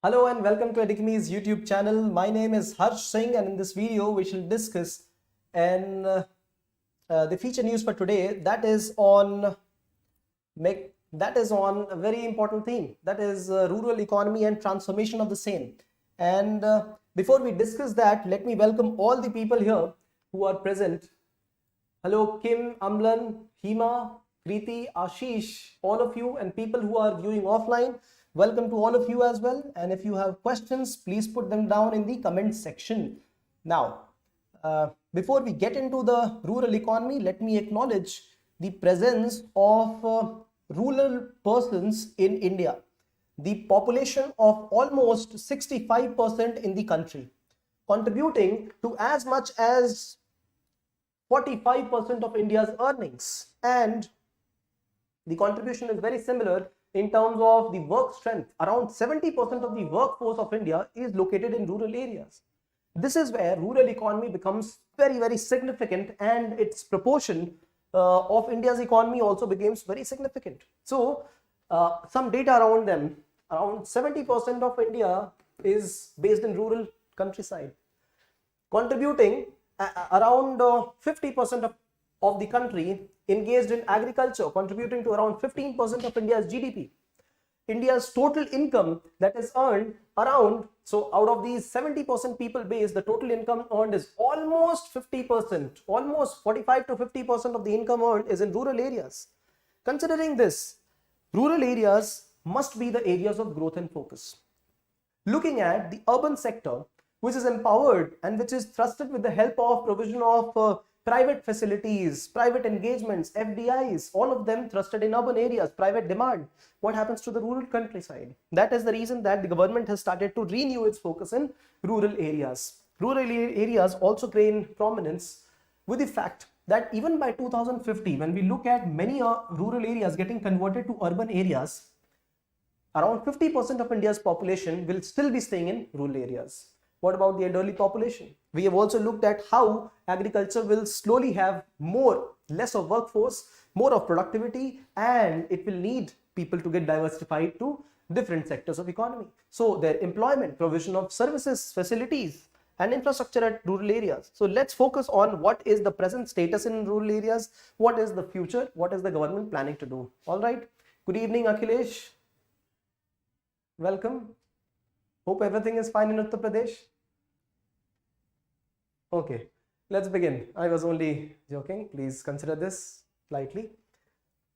Hello and welcome to Edukemy's YouTube channel. My name is Harsh Singh and in this video we shall discuss the feature news for today that is on a very important theme, that is rural economy and transformation of the same. And before we discuss that, let me welcome all the people here who are present. Hello Kim, Amlan, Hima, Preeti, Ashish, all of you and people who are viewing offline. Welcome to all of you as well, and if you have questions, please put them down in the comment section. Now, before we get into the rural economy, let me acknowledge the presence of rural persons in India. The population of almost 65% in the country, contributing to as much as 45% of India's earnings, and the contribution is very similar in terms of the work strength. Around 70% of the workforce of India is located in rural areas. This is where rural economy becomes very, very significant, and its proportion of India's economy also becomes very significant. So, some data around them, around 70% of India is based in rural countryside, contributing around 50% of the country engaged in agriculture, contributing to around 15% of India's GDP. India's total income that is earned around, so out of these 70% people base, the total income earned is almost 50%, almost 45 to 50% of the income earned is in rural areas. Considering this, rural areas must be the areas of growth and focus. Looking at the urban sector, which is empowered and which is thrusted with the help of provision of private facilities, private engagements, FDIs, all of them thrusted in urban areas, private demand. What happens to the rural countryside? That is the reason that the government has started to renew its focus in rural areas. Rural areas also gain prominence with the fact that even by 2050, when we look at many rural areas getting converted to urban areas, around 50% of India's population will still be staying in rural areas. What about the elderly population? We have also looked at how agriculture will slowly have less of workforce, more of productivity, and it will need people to get diversified to different sectors of economy. So their employment, provision of services, facilities, and infrastructure at rural areas. So let's focus on what is the present status in rural areas, what is the future, what is the government planning to do. All right. Good evening, Akhilesh. Welcome. Hope everything is fine in Uttar Pradesh. Okay, let's begin. I was only joking. Please consider this lightly.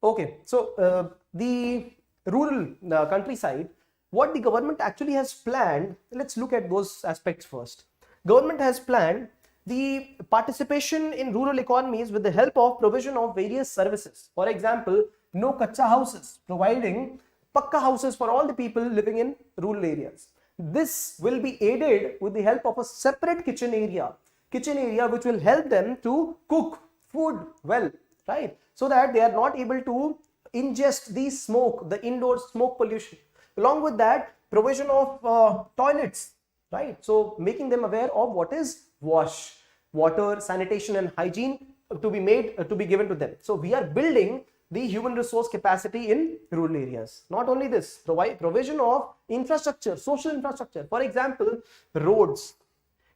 Okay, so the rural countryside, what the government actually has planned, let's look at those aspects first. Government has planned the participation in rural economies with the help of provision of various services. For example, no kacha houses, providing pakka houses for all the people living in rural areas. This will be aided with the help of a separate kitchen area which will help them to cook food well, right? So that they are not able to ingest the smoke, the indoor smoke pollution. Along with that, provision of toilets, right? So making them aware of what is wash, water, sanitation and hygiene to be given to them. So we are building the human resource capacity in rural areas. Not only this, provision of infrastructure, social infrastructure. For example, roads,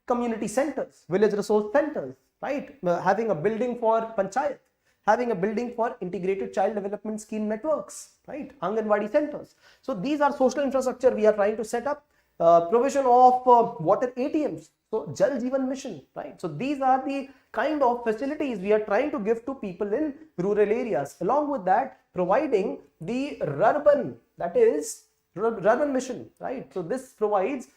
community centers, village resource centers, right? Having a building for panchayat, having a building for integrated child development scheme networks, right? Anganwadi centers. So these are social infrastructure we are trying to set up. Provision of water ATMs, so Jal Jeevan Mission, right? So these are the kind of facilities we are trying to give to people in rural areas. Along with that, providing the Rurban, that is Rurban Mission, right? So this provides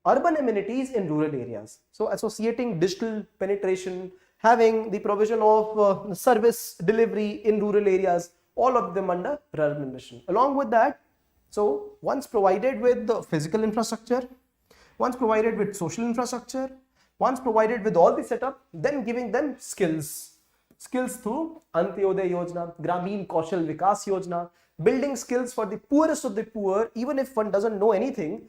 urban amenities in rural areas. So associating digital penetration, having the provision of service delivery in rural areas, all of them under Rurban Mission. Along with that, so once provided with the physical infrastructure, once provided with social infrastructure, once provided with all the setup, then giving them skills through Antyodaya Yojana, Gramin Kaushal Vikas Yojana, building skills for the poorest of the poor, even if one doesn't know anything,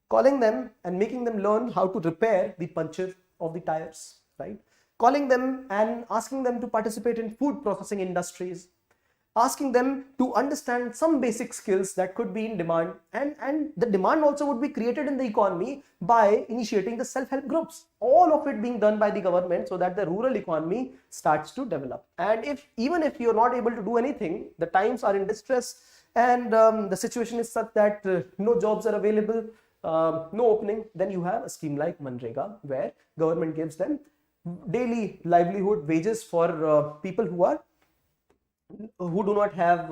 calling them and making them learn how to repair the puncture of the tires, right? Calling them and asking them to participate in food processing industries, asking them to understand some basic skills that could be in demand, and the demand also would be created in the economy by initiating the self-help groups, all of it being done by the government so that the rural economy starts to develop. And even if you're not able to do anything, the times are in distress, and the situation is such that no jobs are available, no opening, then you have a scheme like Manrega, where government gives them daily livelihood wages for people who do not have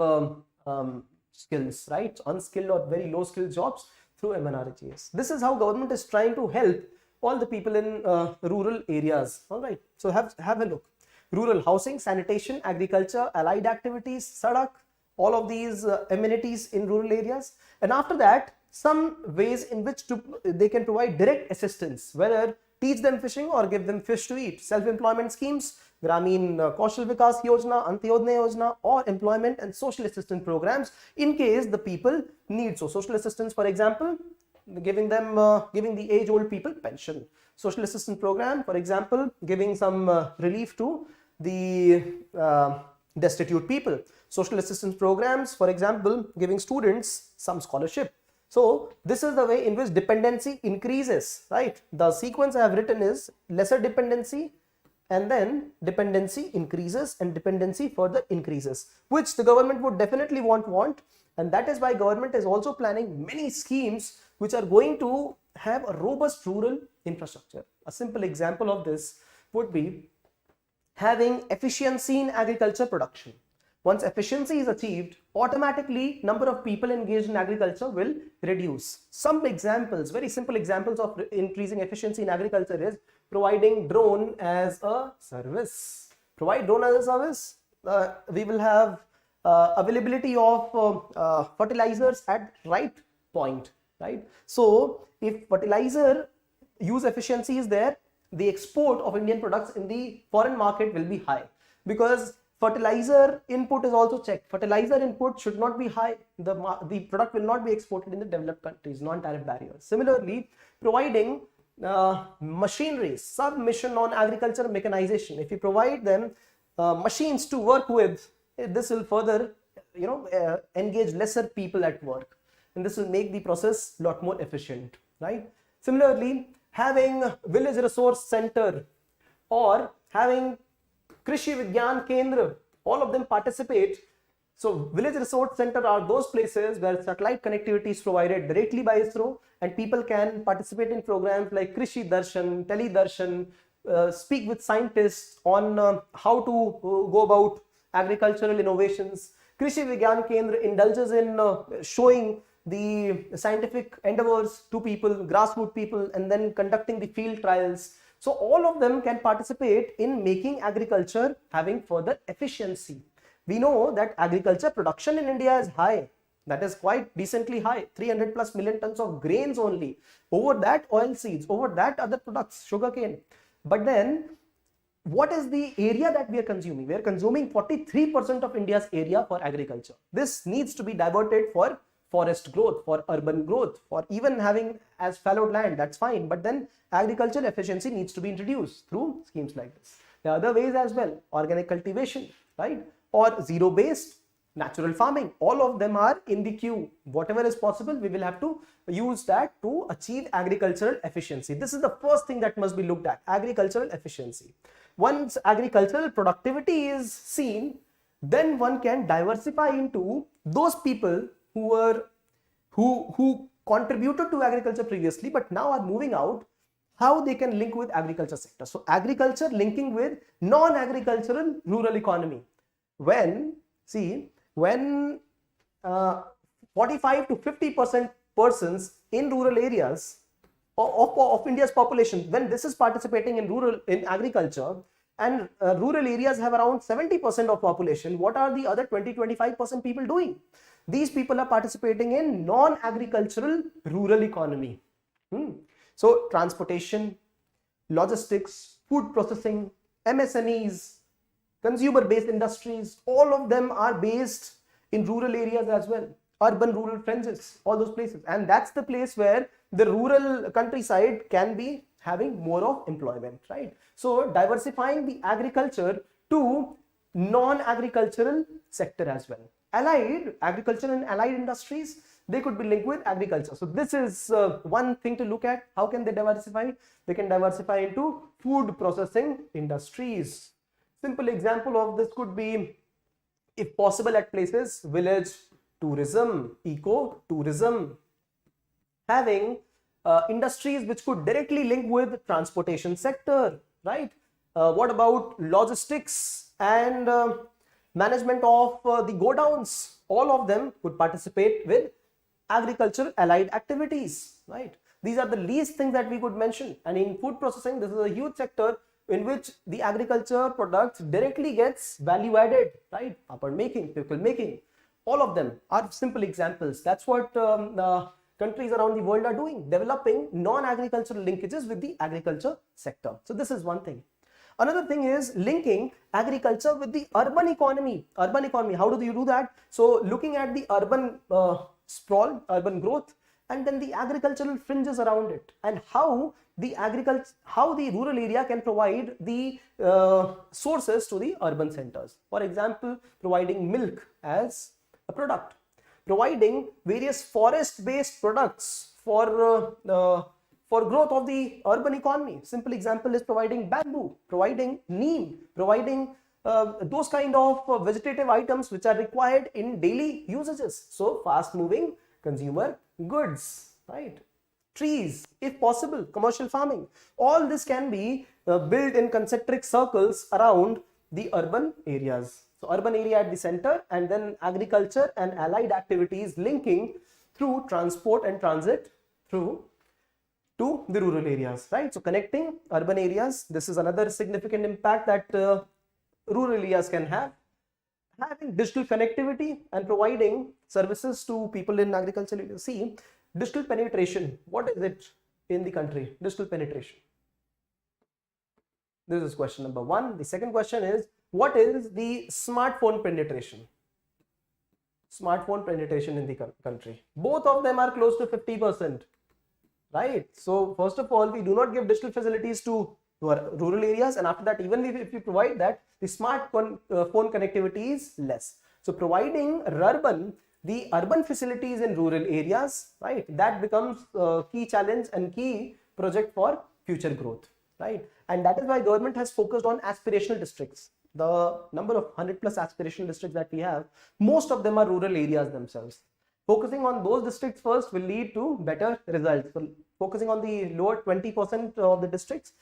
skills, right? Unskilled or very low skilled jobs through MNREGS. This is how government is trying to help all the people in rural areas. All right, so have a look. Rural housing, sanitation, agriculture, allied activities, sadak, all of these amenities in rural areas. And after that, some ways in which they can provide direct assistance, whether teach them fishing or give them fish to eat. Self-employment schemes, Gramin Kaushal Vikas Yojana, Antyodaya Yojana, or employment and social assistance programs in case the people need. So social assistance, for example, giving the age-old people pension. Social assistance program, for example, giving some relief to the destitute people. Social assistance programs, for example, giving students some scholarship. So this is the way in which dependency increases, right? The sequence I have written is lesser dependency, and then dependency increases, and dependency further increases, which the government would definitely want, and that is why government is also planning many schemes which are going to have a robust rural infrastructure. A simple example of this would be having efficiency in agriculture production. Once efficiency is achieved, automatically number of people engaged in agriculture will reduce. Some examples, very simple examples of increasing efficiency in agriculture is providing drone as a service. Provide drone as a service, we will have availability of fertilizers at right point, right? So if fertilizer use efficiency is there, the export of Indian products in the foreign market will be high, because fertilizer input is also checked. Fertilizer input should not be high. The product will not be exported in the developed countries, non-tariff barriers. Similarly, providing machinery, submission on agriculture mechanization. If you provide them machines to work with, this will further, engage lesser people at work, and this will make the process a lot more efficient, right? Similarly, having village resource center or having Krishi Vigyan Kendra, all of them participate. So village resource center are those places where satellite connectivity is provided directly by ISRO, and people can participate in programs like Krishi Darshan, Tele Darshan, speak with scientists on how to go about agricultural innovations. Krishi Vigyan Kendra indulges in showing the scientific endeavors to people, grassroots people, and then conducting the field trials. So all of them can participate in making agriculture having further efficiency. We know that agriculture production in India is high. That is quite decently high, 300 plus million tons of grains only. Over that, oil seeds, over that, other products, sugarcane. But then, what is the area that we are consuming? We are consuming 43% of India's area for agriculture. This needs to be diverted for forest growth, for urban growth, for even having as fallowed land, that's fine. But then agricultural efficiency needs to be introduced through schemes like this. There are other ways as well, organic cultivation, right? Or zero-based natural farming. All of them are in the queue. Whatever is possible, we will have to use that to achieve agricultural efficiency. This is the first thing that must be looked at, agricultural efficiency. Once agricultural productivity is seen, then one can diversify into those people who contributed to agriculture previously but now are moving out, how they can link with agriculture sector. So agriculture linking with non-agricultural rural economy. When 45 to 50% persons in rural areas of India's population, when this is participating in agriculture, and rural areas have around 70% of population, what are the other 20-25% people doing? These people are participating in non-agricultural rural economy. So transportation, logistics, food processing, MSMEs, consumer-based industries, all of them are based in rural areas as well. Urban rural fringes, all those places. And that's the place where the rural countryside can be having more of employment, right? So diversifying the agriculture to non-agricultural sector as well. Allied, agriculture and allied industries, they could be linked with agriculture. So this is one thing to look at. How can they diversify? They can diversify into food processing industries. Simple example of this could be, if possible at places, village tourism, eco-tourism, having industries which could directly link with transportation sector, right? What about logistics and management of the godowns? All of them could participate with agriculture allied activities, right? These are the least things that we could mention. And in food processing, this is a huge sector in which the agriculture products directly gets value added, right? Upper making, pickle making, all of them are simple examples. That's what countries around the world are doing, developing non-agricultural linkages with the agriculture sector. So this is one thing. Another thing is linking agriculture with the urban economy. Urban economy, how do you do that? So looking at the urban sprawl, urban growth, and then the agricultural fringes around it, and how the rural area can provide the sources to the urban centers. For example, providing milk as a product, providing various forest-based products for growth of the urban economy. Simple example is providing bamboo, providing neem, providing those kind of vegetative items which are required in daily usages. So fast-moving consumer goods, right? Trees, if possible, commercial farming. All this can be built in concentric circles around the urban areas. So urban area at the center, and then agriculture and allied activities linking through transport and transit through to the rural areas, right? So connecting urban areas, this is another significant impact that rural areas can have. Having digital connectivity and providing services to people in agriculture. See, digital penetration, what is it in the country? Digital penetration. This is question number one. The second question is, what is the smartphone penetration? Smartphone penetration in the country. Both of them are close to 50%, right? So first of all, we do not give digital facilities to our rural areas, and after that, even if we provide that, the smartphone connectivity is less. So providing the urban facilities in rural areas, right, that becomes a key challenge and key project for future growth, right? And that is why government has focused on aspirational districts. The number of 100+ aspirational districts that we have, most of them are rural areas themselves. Focusing on those districts first will lead to better results. So focusing on the lower 20% of the districts,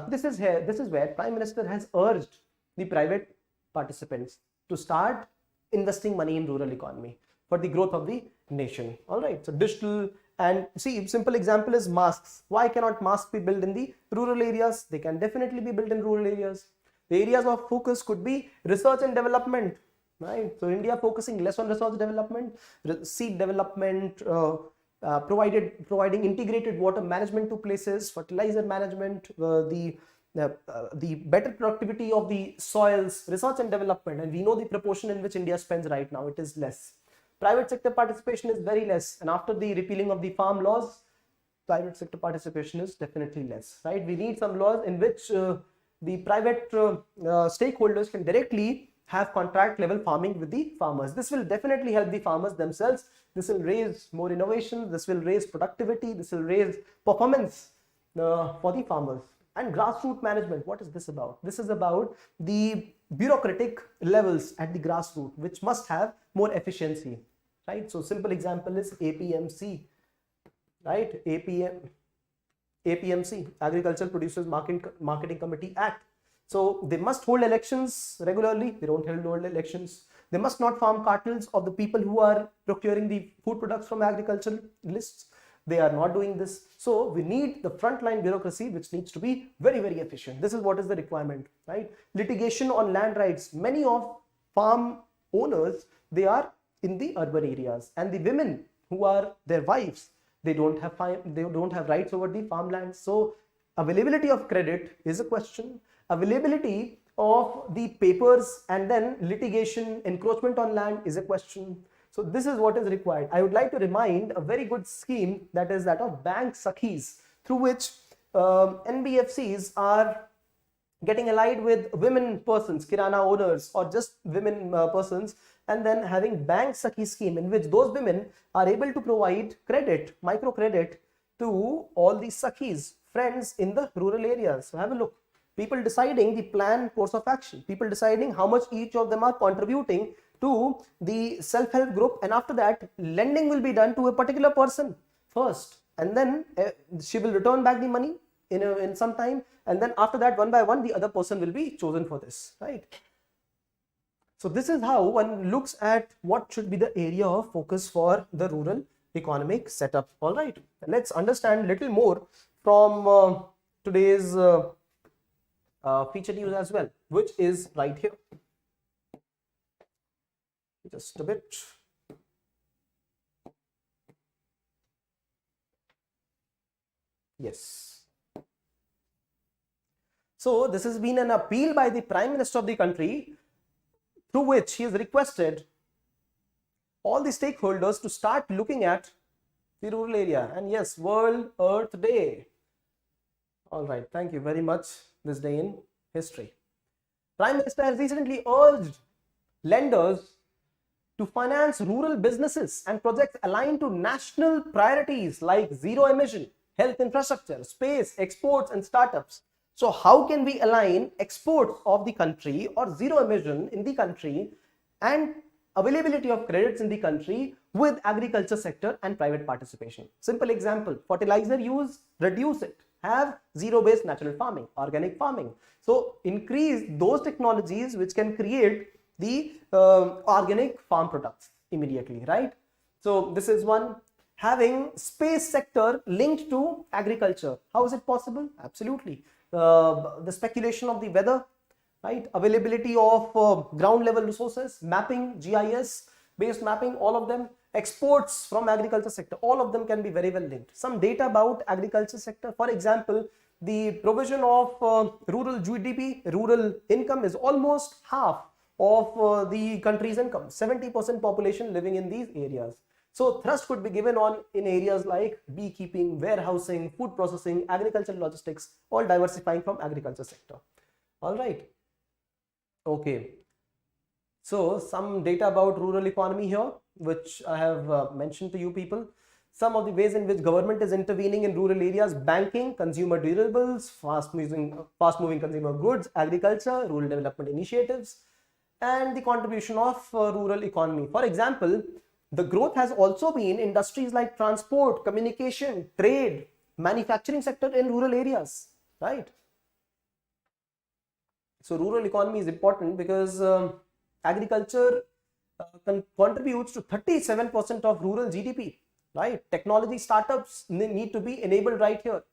this is where Prime Minister has urged the private participants to start investing money in rural economy for the growth of the nation. All right, so digital, and see, simple example is masks. Why cannot masks be built in the rural areas? They can definitely be built in rural areas. The areas of focus could be research and development, right? So India focusing less on research development, seed development, providing integrated water management to places, fertilizer management, the better productivity of the soils, research and development. And we know the proportion in which India spends right now, it is less. Private sector participation is very less, and after the repealing of the farm laws, private sector participation is definitely less, right? We need some laws in which the private stakeholders can directly have contract level farming with the farmers. This will definitely help the farmers themselves. This will raise more innovation, this will raise productivity, this will raise performance for the farmers. And grassroots management, what is this about? This is about the bureaucratic levels at the grassroots, which must have more efficiency, right? So simple example is APMC, right? APMC, Agricultural Producers Marketing Committee Act. So they must hold elections regularly. They don't hold elections. They must not form cartels of the people who are procuring the food products from agricultural lists. They are not doing this. So we need the frontline bureaucracy, which needs to be very, very efficient. This is what is the requirement, right? Litigation on land rights. Many of farm owners, they are in the urban areas, and the women who are their wives, they don't have rights over the farmlands. So availability of credit is a question. Availability of the papers and then litigation, encroachment on land is a question. So this is what is required. I would like to remind a very good scheme, that is that of bank sakhis, through which NBFCs are getting allied with women persons, kirana owners, or just women persons, and then having bank Sakhi scheme in which those women are able to provide credit, microcredit to all these Sakhis, friends in the rural areas. So have a look. People deciding the plan course of action, people deciding how much each of them are contributing to the self-help group, and after that lending will be done to a particular person first, and then she will return back the money in some time, and then after that one by one the other person will be chosen for this, right? So this is how one looks at what should be the area of focus for the rural economic setup. All right, let's understand a little more from today's feature news as well, which is right here. Just a bit. Yes. So this has been an appeal by the Prime Minister of the country, through which he has requested all the stakeholders to start looking at the rural area. And yes, World Earth Day. All right, thank you very much. This day in history. Prime Minister has recently urged lenders to finance rural businesses and projects aligned to national priorities like zero emission, health infrastructure, space, exports, and startups. So how can we align exports of the country or zero emission in the country and availability of credits in the country with agriculture sector and private participation? Simple example, fertilizer use, reduce it. Have zero-based natural farming, organic farming. So increase those technologies which can create the organic farm products immediately, right? So this is one. Having space sector linked to agriculture. How is it possible? Absolutely. The speculation of the weather, right? Availability of ground level resources, mapping, GIS based mapping, all of them. Exports from agriculture sector, all of them can be very well linked. Some data about agriculture sector, for example, the provision of rural GDP, rural income is almost half of the country's income, 70% population living in these areas. So thrust could be given on in areas like beekeeping, warehousing, food processing, agricultural logistics, all diversifying from agriculture sector. All right. Okay. So some data about rural economy here, which I have mentioned to you people. Some of the ways in which government is intervening in rural areas: banking, consumer durables, fast-moving consumer goods, agriculture, rural development initiatives, and the contribution of rural economy. For example, the growth has also been industries like transport, communication, trade, manufacturing sector in rural areas, right? So rural economy is important because agriculture contributes to 37% of rural GDP, right? Technology startups need to be enabled right here.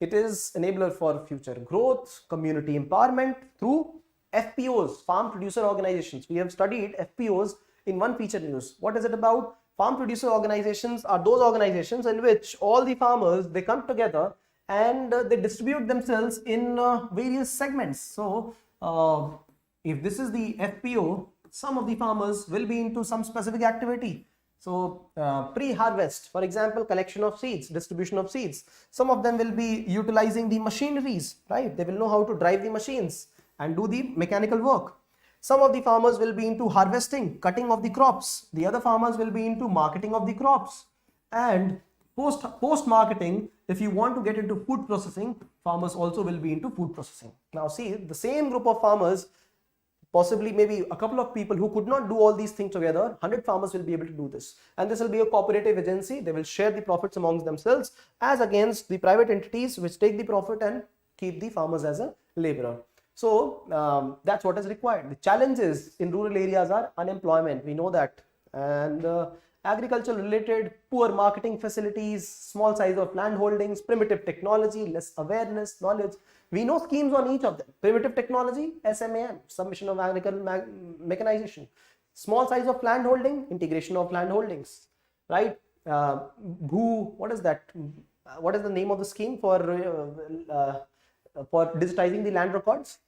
It is enabler for future growth, community empowerment through FPOs, farm producer organizations. We have studied FPOs in one feature news. What is it about? Farm producer organizations are those organizations in which all the farmers, they come together and they distribute themselves in various segments. So if this is the FPO, some of the farmers will be into some specific activity. So pre-harvest, for example, collection of seeds, distribution of seeds. Some of them will be utilizing the machineries, right? They will know how to drive the machines and do the mechanical work. Some of the farmers will be into harvesting, cutting of the crops. The other farmers will be into marketing of the crops. And post-marketing, if you want to get into food processing, farmers also will be into food processing. Now see, the same group of farmers, possibly maybe a couple of people who could not do all these things together, 100 farmers will be able to do this. And this will be a cooperative agency. They will share the profits amongst themselves as against the private entities which take the profit and keep the farmers as a laborer. So that's what is required. The challenges in rural areas are unemployment, we know that, and agriculture related poor marketing facilities, small size of land holdings, primitive technology, less awareness, knowledge. We know schemes on each of them. Primitive technology, SMAM, submission of agricultural mechanization. Small size of land holding, integration of land holdings, right? What is that? What is the name of the scheme for digitizing the land records?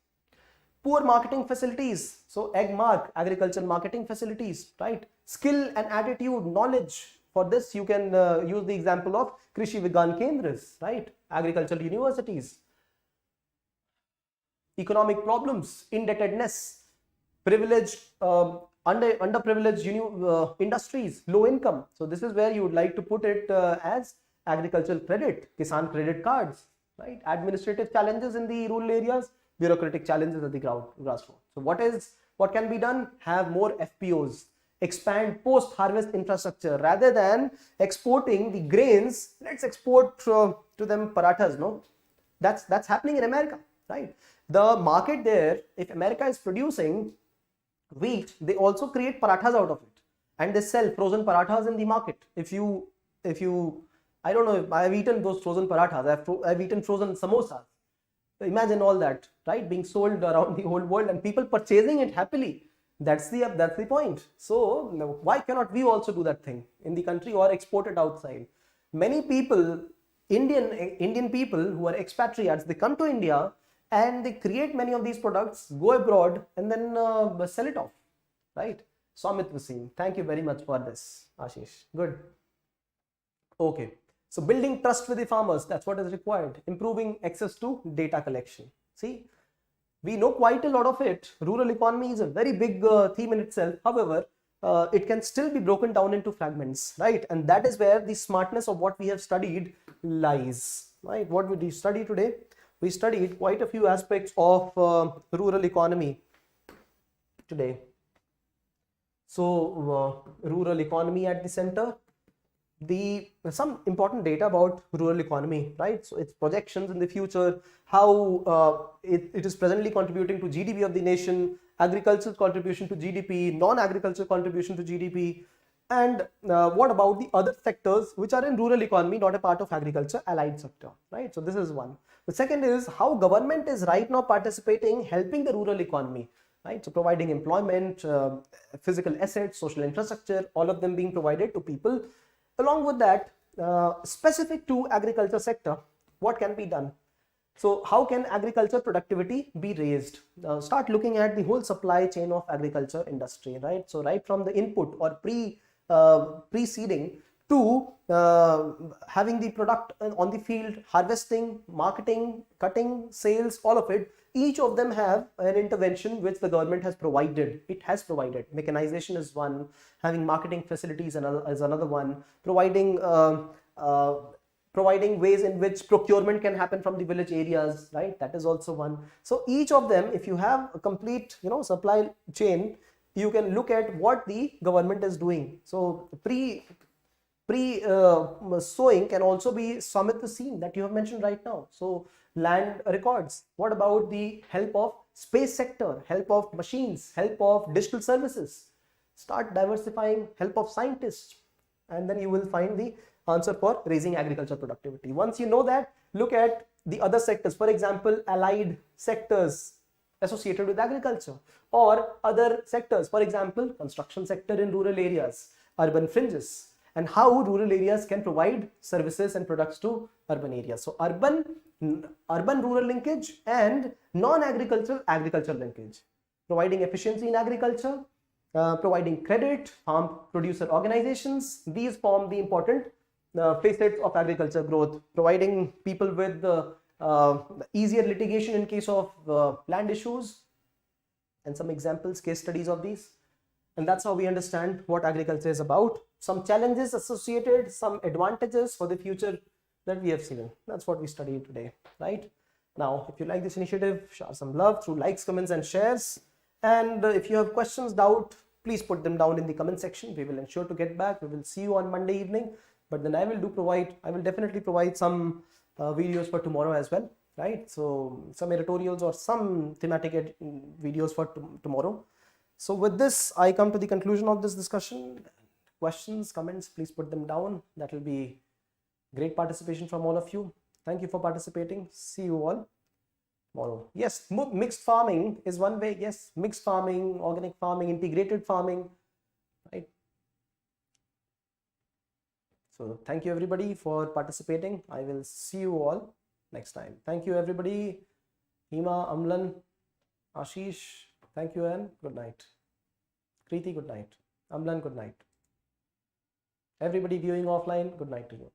Poor marketing facilities, so AgMark, agricultural marketing facilities, right? Skill and attitude, knowledge. For this, you can use the example of Krishi Vigyan Kendras, right? Agricultural universities. economic problems, indebtedness, privileged, underprivileged industries, low income. So this is where you would like to put it as agricultural credit, Kisan credit cards, right? Administrative challenges in the rural areas, bureaucratic challenges at the grassroots. So what can be done? Have more FPOs, expand post-harvest infrastructure rather than exporting the grains. Let's export to them parathas. No, that's happening in America, right? The market there, if America is producing wheat, they also create parathas out of it, and they sell frozen parathas in the market. If you I don't know, I've eaten those frozen parathas, I've eaten frozen samosas. Imagine all that, right, being sold around the whole world and people purchasing it happily. That's the point. So why cannot we also do that thing in the country or export it outside? Many people, Indian people who are expatriates, they come to India and they create many of these products, go abroad, and then sell it off, right? Samit Wasim, thank you very much for this, Ashish. Good. Okay. So building trust with the farmers, that's what is required. Improving access to data collection. See, we know quite a lot of it. Rural economy is a very big theme in itself. However, it can still be broken down into fragments, right? And that is where the smartness of what we have studied lies, right? What did we study today? We studied quite a few aspects of rural economy today. So rural economy at the center, some important data about rural economy, right? So its projections in the future, how it is presently contributing to GDP of the nation, agricultural contribution to GDP, non-agricultural contribution to GDP, and what about the other sectors which are in rural economy, not a part of agriculture, allied sector, right? So this is one. The second is how government is right now participating, helping the rural economy, right? So providing employment, physical assets, social infrastructure, all of them being provided to people. Along with that, specific to agriculture sector, what can be done? So how can agriculture productivity be raised? Start looking at the whole supply chain of agriculture industry, right? So right from the input or preceding to having the product on the field, harvesting, marketing, cutting, sales, all of it. Each of them have an intervention which the government has provided. It has provided. Mechanization is one, having marketing facilities is another one, providing ways in which procurement can happen from the village areas, right? That is also one. So each of them, if you have a complete, supply chain, you can look at what the government is doing. So sowing can also be Samit Wasim that you have mentioned right now. So land records. What about the help of space sector, help of machines, help of digital services? Start diversifying, help of scientists, and then you will find the answer for raising agriculture productivity. Once you know that, look at the other sectors, for example, allied sectors associated with agriculture, or other sectors, for example, construction sector in rural areas, urban fringes, and how rural areas can provide services and products to urban areas. So urban-rural linkage and non-agricultural agricultural linkage, providing efficiency in agriculture, providing credit, farm producer organizations. These form the important facets of agriculture growth, providing people with easier litigation in case of land issues, and some examples, case studies of these. And that's how we understand what agriculture is about. Some challenges associated, some advantages for the future that we have seen. That's what we studied today, right? Now, if you like this initiative, share some love through likes, comments, and shares. And if you have questions, doubt, please put them down in the comment section. We will ensure to get back. We will see you on Monday evening. But then I will definitely provide some videos for tomorrow as well, right? So some editorials or some thematic videos for tomorrow. So with this, I come to the conclusion of this discussion. Questions, comments, please put them down. That will be great participation from all of you. Thank you for participating. See you all tomorrow. Yes, mixed farming is one way. Yes, mixed farming, organic farming, integrated farming, right? So thank you everybody for participating. I will see you all next time. Thank you everybody. Hima, Amlan, Ashish, thank you and good night. Kriti, good night. Amlan, good night. Everybody viewing offline, good night to you.